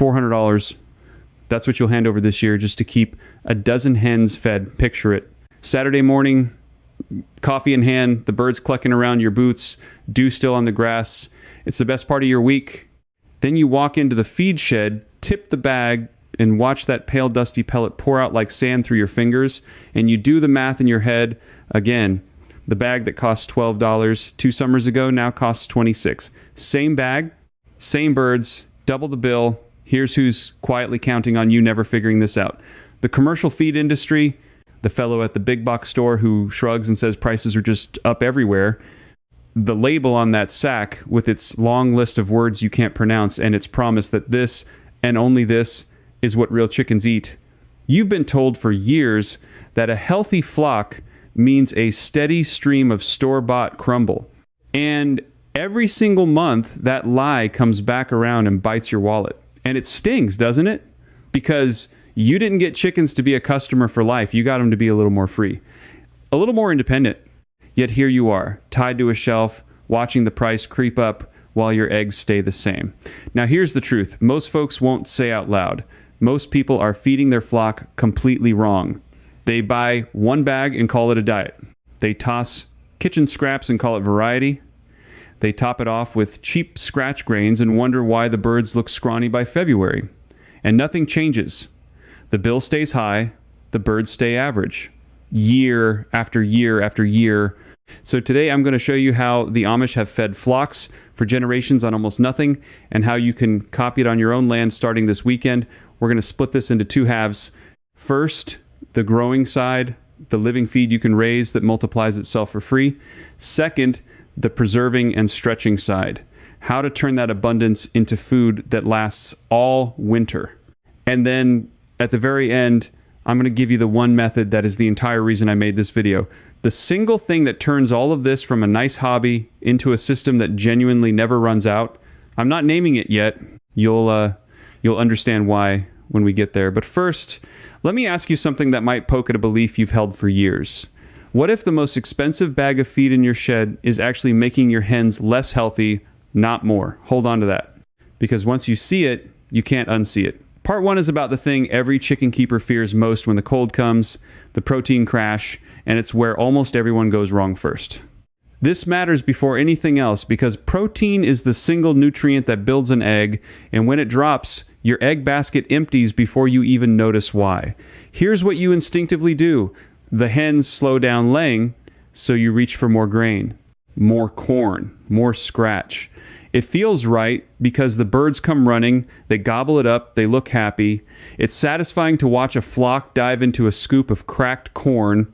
$400. That's what you'll hand over this year just to keep a dozen hens fed. Picture it. Saturday morning, coffee in hand, the birds clucking around your boots, dew still on the grass. It's the best part of your week. Then you walk into the feed shed, tip the bag, and watch that pale dusty pellet pour out like sand through your fingers, and you do the math in your head. Again, the bag that cost $12 2 summers ago now costs $26. Same bag, same birds, double the bill. Here's who's quietly counting on you never figuring this out. The commercial feed industry, the fellow at the big box store who shrugs and says prices are just up everywhere. The label on that sack with its long list of words you can't pronounce and its promise that this and only this is what real chickens eat. You've been told for years that a healthy flock means a steady stream of store-bought crumble. And every single month, that lie comes back around and bites your wallet. And it stings, doesn't it? Because you didn't get chickens to be a customer for life. You got them to be a little more free, a little more independent. Yet here you are, tied to a shelf, watching the price creep up while your eggs stay the same. Now here's the truth. Most folks won't say out loud. Most people are feeding their flock completely wrong. They buy one bag and call it a diet. They toss kitchen scraps and call it variety. They top it off with cheap scratch grains and wonder why the birds look scrawny by February. And nothing changes. The bill stays high, the birds stay average. Year after year after year. So today I'm going to show you how the Amish have fed flocks for generations on almost nothing, and how you can copy it on your own land starting this weekend. We're going to split this into two halves. First, the growing side, the living feed you can raise that multiplies itself for free. Second, the preserving and stretching side, how to turn that abundance into food that lasts all winter. And then at the very end, I'm going to give you the one method that is the entire reason I made this video. The single thing that turns all of this from a nice hobby into a system that genuinely never runs out. I'm not naming it yet. You'll understand why when we get there. But first, let me ask you something that might poke at a belief you've held for years. What if the most expensive bag of feed in your shed is actually making your hens less healthy, not more? Hold on to that. Because once you see it, you can't unsee it. Part one is about the thing every chicken keeper fears most when the cold comes, the protein crash, and it's where almost everyone goes wrong first. This matters before anything else because protein is the single nutrient that builds an egg, and when it drops, your egg basket empties before you even notice why. Here's what you instinctively do. The hens slow down laying, so you reach for more grain, more corn, more scratch. It feels right because the birds come running, they gobble it up, they look happy. It's satisfying to watch a flock dive into a scoop of cracked corn,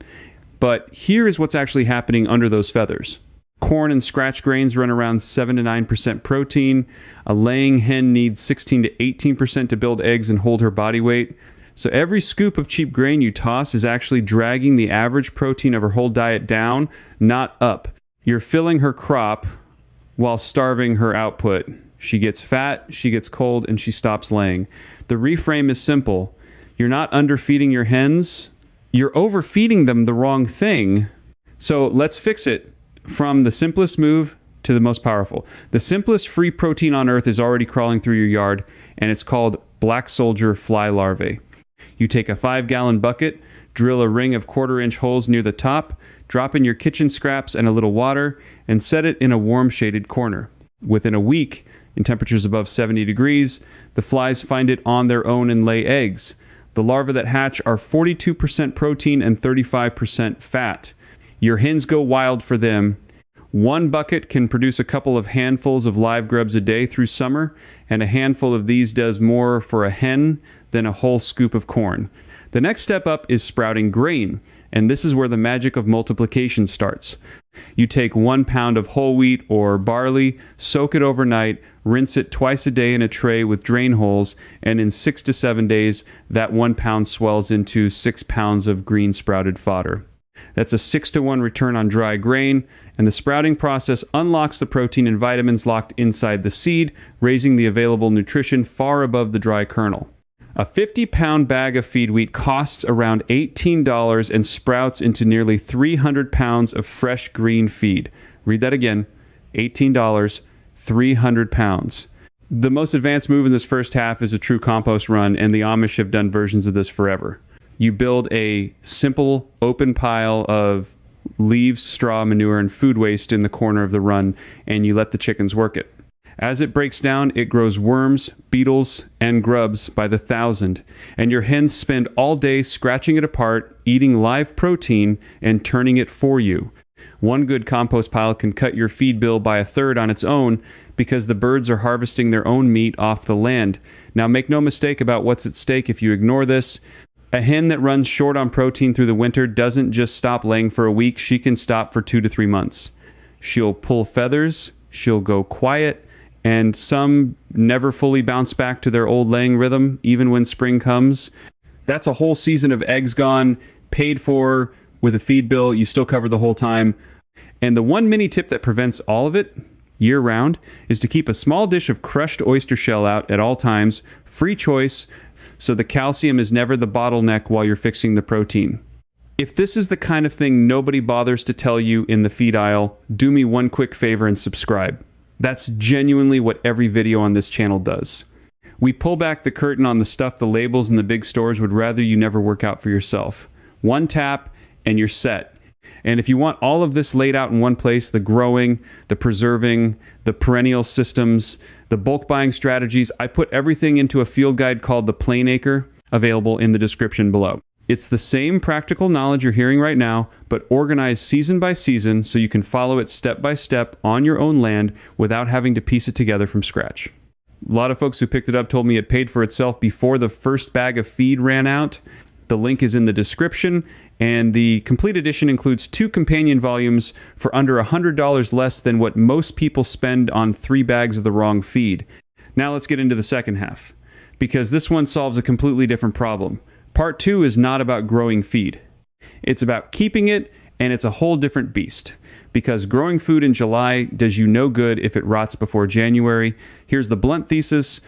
but here is what's actually happening under those feathers. Corn and scratch grains run around 7 to 9% protein. A laying hen needs 16 to 18% to build eggs and hold her body weight. So every scoop of cheap grain you toss is actually dragging the average protein of her whole diet down, not up. You're filling her crop while starving her output. She gets fat, she gets cold, and she stops laying. The reframe is simple. You're not underfeeding your hens. You're overfeeding them the wrong thing. So let's fix it from the simplest move to the most powerful. The simplest free protein on earth is already crawling through your yard, and it's called black soldier fly larvae. You take a 5-gallon bucket, drill a ring of 1/4-inch holes near the top, drop in your kitchen scraps and a little water, and set it in a warm shaded corner. Within a week, in temperatures above 70 degrees, the flies find it on their own and lay eggs. The larvae that hatch are 42% protein and 35% fat. Your hens go wild for them. One bucket can produce a couple of handfuls of live grubs a day through summer, and a handful of these does more for a hen than a whole scoop of corn. The next step up is sprouting grain, and this is where the magic of multiplication starts. You take 1 pound of whole wheat or barley, soak it overnight, rinse it twice a day in a tray with drain holes, and in 6 to 7 days, that 1 pound swells into 6 pounds of green sprouted fodder. That's a 6-to-1 return on dry grain, and the sprouting process unlocks the protein and vitamins locked inside the seed, raising the available nutrition far above the dry kernel. A 50-pound bag of feed wheat costs around $18 and sprouts into nearly 300 pounds of fresh green feed. Read that again. $18, 300 pounds. The most advanced move in this first half is a true compost run, and the Amish have done versions of this forever. You build a simple open pile of leaves, straw, manure, and food waste in the corner of the run, and you let the chickens work it. As it breaks down, it grows worms, beetles, and grubs by the thousand, and your hens spend all day scratching it apart, eating live protein, and turning it for you. One good compost pile can cut your feed bill by a third on its own because the birds are harvesting their own meat off the land. Now, make no mistake about what's at stake if you ignore this. A hen that runs short on protein through the winter doesn't just stop laying for a week. She can stop for 2 to 3 months. She'll pull feathers, she'll go quiet, and some never fully bounce back to their old laying rhythm, even when spring comes. That's a whole season of eggs gone, paid for with a feed bill. You still cover the whole time. And the one mini tip that prevents all of it year-round is to keep a small dish of crushed oyster shell out at all times, free choice, so the calcium is never the bottleneck while you're fixing the protein. If this is the kind of thing nobody bothers to tell you in the feed aisle, do me one quick favor and subscribe. That's genuinely what every video on this channel does. We pull back the curtain on the stuff the labels in the big stores would rather you never work out for yourself. One tap and you're set. And if you want all of this laid out in one place, the growing, the preserving, the perennial systems, the bulk buying strategies, I put everything into a field guide called the Plain Acre, available in the description below. It's the same practical knowledge you're hearing right now, but organized season by season so you can follow it step by step on your own land without having to piece it together from scratch. A lot of folks who picked it up told me it paid for itself before the first bag of feed ran out. The link is in the description, and the complete edition includes 2 companion volumes for under $100 less than what most people spend on 3 bags of the wrong feed. Now let's get into the second half, because this one solves a completely different problem. Part 2 is not about growing feed. It's about keeping it, and it's a whole different beast. Because growing food in July does you no good if it rots before January. Here's the blunt thesis.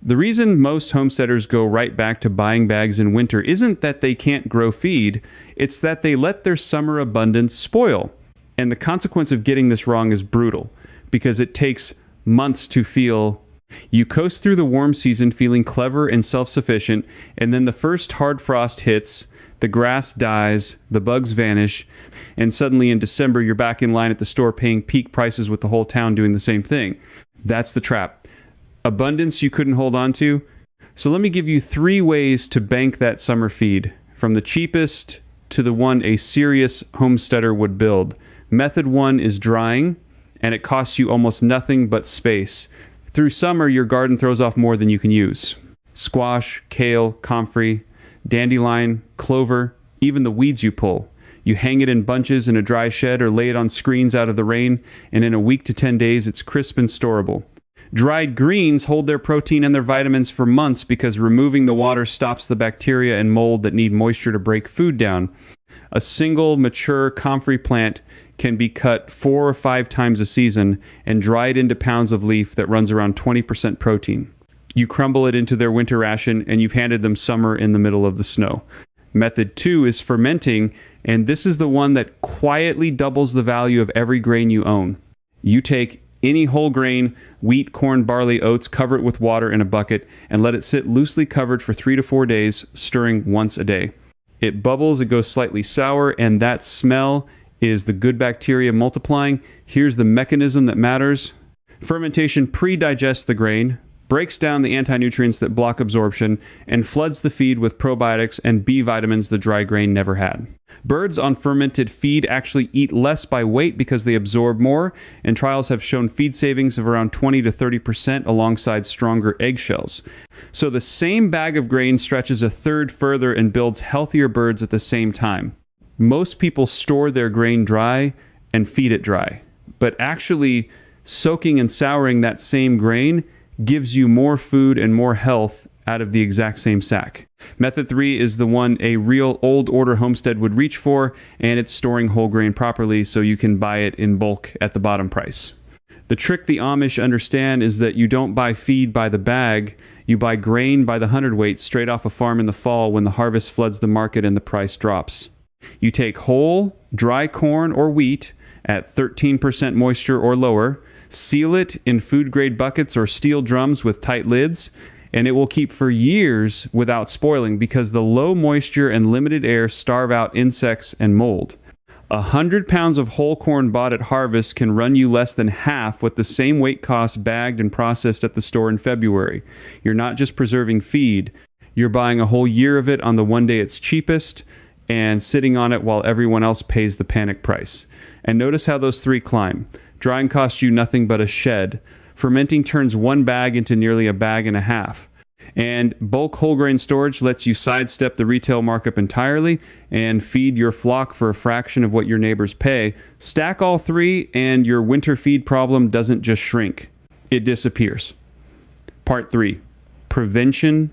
The reason most homesteaders go right back to buying bags in winter isn't that they can't grow feed, it's that they let their summer abundance spoil. And the consequence of getting this wrong is brutal, because it takes months to feel. You coast through the warm season feeling clever and self-sufficient, and then the first hard frost hits, the grass dies, the bugs vanish, and suddenly in December you're back in line at the store paying peak prices with the whole town doing the same thing. That's the trap. Abundance you couldn't hold on to. So let me give you 3 ways to bank that summer feed, from the cheapest to the one a serious homesteader would build. Method 1 is drying, and it costs you almost nothing but space. Through summer, your garden throws off more than you can use. Squash, kale, comfrey, dandelion, clover, even the weeds you pull. You hang it in bunches in a dry shed or lay it on screens out of the rain, and in a week to 10 days, it's crisp and storable. Dried greens hold their protein and their vitamins for months because removing the water stops the bacteria and mold that need moisture to break food down. A single mature comfrey plant can be cut 4 or 5 times a season and dried into pounds of leaf that runs around 20% protein. You crumble it into their winter ration and you've handed them summer in the middle of the snow. Method 2 is fermenting, and this is the one that quietly doubles the value of every grain you own. You take any whole grain, wheat, corn, barley, oats, cover it with water in a bucket, and let it sit loosely covered for 3 to 4 days, stirring once a day. It bubbles, it goes slightly sour, and that smell is the good bacteria multiplying. Here's the mechanism that matters. Fermentation pre-digests the grain, breaks down the anti-nutrients that block absorption, and floods the feed with probiotics and B vitamins the dry grain never had. Birds on fermented feed actually eat less by weight because they absorb more, and trials have shown feed savings of around 20 to 30% alongside stronger eggshells. So the same bag of grain stretches a third further and builds healthier birds at the same time. Most people store their grain dry and feed it dry, but actually soaking and souring that same grain gives you more food and more health out of the exact same sack. Method 3 is the one a real old order homestead would reach for, and it's storing whole grain properly so you can buy it in bulk at the bottom price. The trick the Amish understand is that you don't buy feed by the bag, you buy grain by the hundredweight straight off a farm in the fall when the harvest floods the market and the price drops. You take whole, dry corn or wheat at 13% moisture or lower, Seal it in food-grade buckets or steel drums with tight lids, and it will keep for years without spoiling because the low moisture and limited air starve out insects and mold. 100 pounds of whole corn bought at harvest can run you less than half what the same weight costs bagged and processed at the store in February. You're not just preserving feed, you're buying a whole year of it on the one day it's cheapest and sitting on it while everyone else pays the panic price. And notice how those three climb. Drying costs you nothing but a shed. Fermenting turns one bag into nearly a bag and a half. And bulk whole grain storage lets you sidestep the retail markup entirely and feed your flock for a fraction of what your neighbors pay. Stack all three and your winter feed problem doesn't just shrink, it disappears. Part 3, prevention.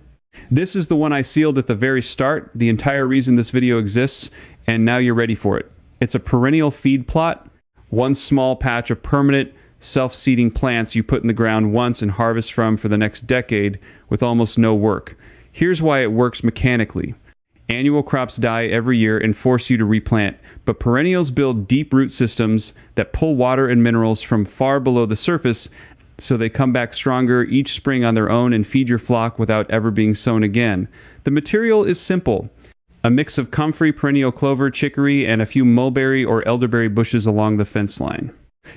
This is the one I sealed at the very start, the entire reason this video exists, and now you're ready for it. It's a perennial feed plot, one small patch of permanent self-seeding plants you put in the ground once and harvest from for the next decade with almost no work. Here's why it works mechanically. Annual crops die every year and force you to replant, but perennials build deep root systems that pull water and minerals from far below the surface so they come back stronger each spring on their own and feed your flock without ever being sown again. The material is simple. A mix of comfrey, perennial clover, chicory, and a few mulberry or elderberry bushes along the fence line.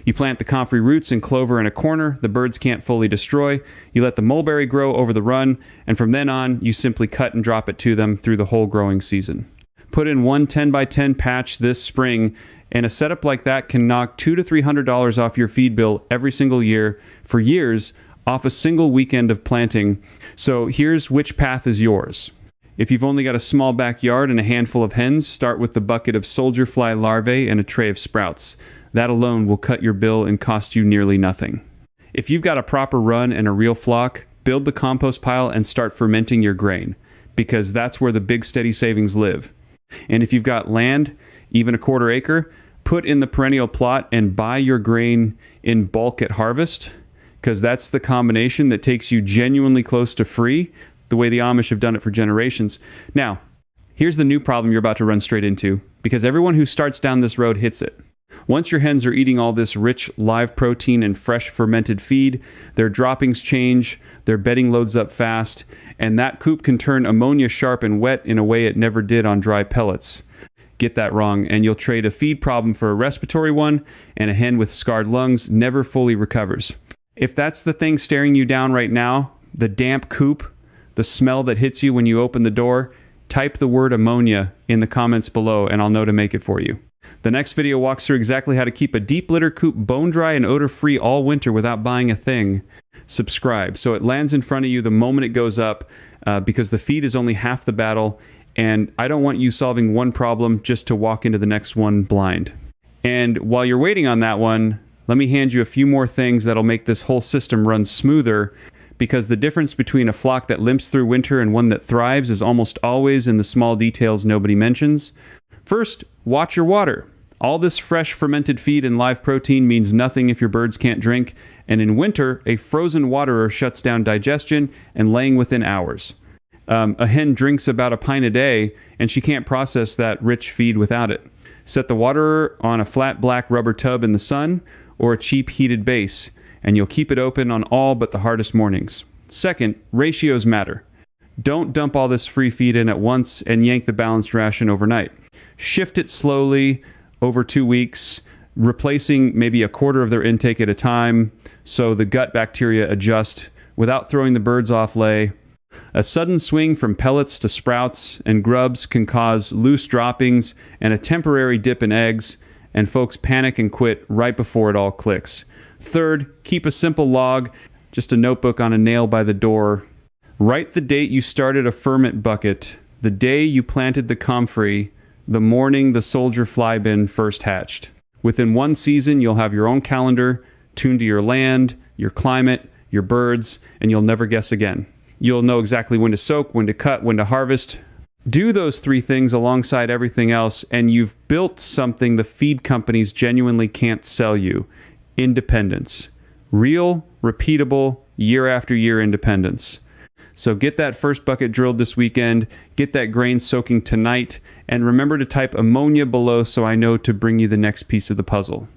You plant the comfrey roots and clover in a corner the birds can't fully destroy. You let the mulberry grow over the run, and from then on, you simply cut and drop it to them through the whole growing season. Put in one 10 by 10 patch this spring, and a setup like that can knock $200 to $300 off your feed bill every single year for years off a single weekend of planting. So here's which path is yours. If you've only got a small backyard and a handful of hens, start with the bucket of soldier fly larvae and a tray of sprouts. That alone will cut your bill and cost you nearly nothing. If you've got a proper run and a real flock, build the compost pile and start fermenting your grain, because that's where the big steady savings live. And if you've got land, even a quarter acre, put in the perennial plot and buy your grain in bulk at harvest, because that's the combination that takes you genuinely close to free, the way the Amish have done it for generations. Now, here's the new problem you're about to run straight into, because everyone who starts down this road hits it. Once your hens are eating all this rich live protein and fresh fermented feed, their droppings change, their bedding loads up fast, and that coop can turn ammonia sharp and wet in a way it never did on dry pellets. Get that wrong, and you'll trade a feed problem for a respiratory one, and a hen with scarred lungs never fully recovers. If that's the thing staring you down right now, the damp coop, the smell that hits you when you open the door, type the word ammonia in the comments below and I'll know to make it for you. The next video walks through exactly how to keep a deep litter coop bone dry and odor free all winter without buying a thing. Subscribe so it lands in front of you the moment it goes up, because the feed is only half the battle, and I don't want you solving one problem just to walk into the next one blind. And while you're waiting on that one, let me hand you a few more things that'll make this whole system run smoother, because the difference between a flock that limps through winter and one that thrives is almost always in the small details nobody mentions. First, watch your water. All this fresh fermented feed and live protein means nothing if your birds can't drink, and in winter, a frozen waterer shuts down digestion and laying within hours. A hen drinks about a pint a day, and she can't process that rich feed without it. Set the waterer on a flat black rubber tub in the sun or a cheap heated base, and you'll keep it open on all but the hardest mornings. Second, ratios matter. Don't dump all this free feed in at once and yank the balanced ration overnight. Shift it slowly over 2 weeks, replacing maybe a quarter of their intake at a time so the gut bacteria adjust without throwing the birds off lay. A sudden swing from pellets to sprouts and grubs can cause loose droppings and a temporary dip in eggs, and folks panic and quit right before it all clicks. Third, keep a simple log, just a notebook on a nail by the door. Write the date you started a ferment bucket, the day you planted the comfrey, the morning the soldier fly bin first hatched. Within one season, you'll have your own calendar, tuned to your land, your climate, your birds, and you'll never guess again. You'll know exactly when to soak, when to cut, when to harvest. Do those 3 things alongside everything else, and you've built something the feed companies genuinely can't sell you. Independence. Real, repeatable, year after year independence. So get that first bucket drilled this weekend, get that grain soaking tonight, and remember to type ammonia below so I know to bring you the next piece of the puzzle.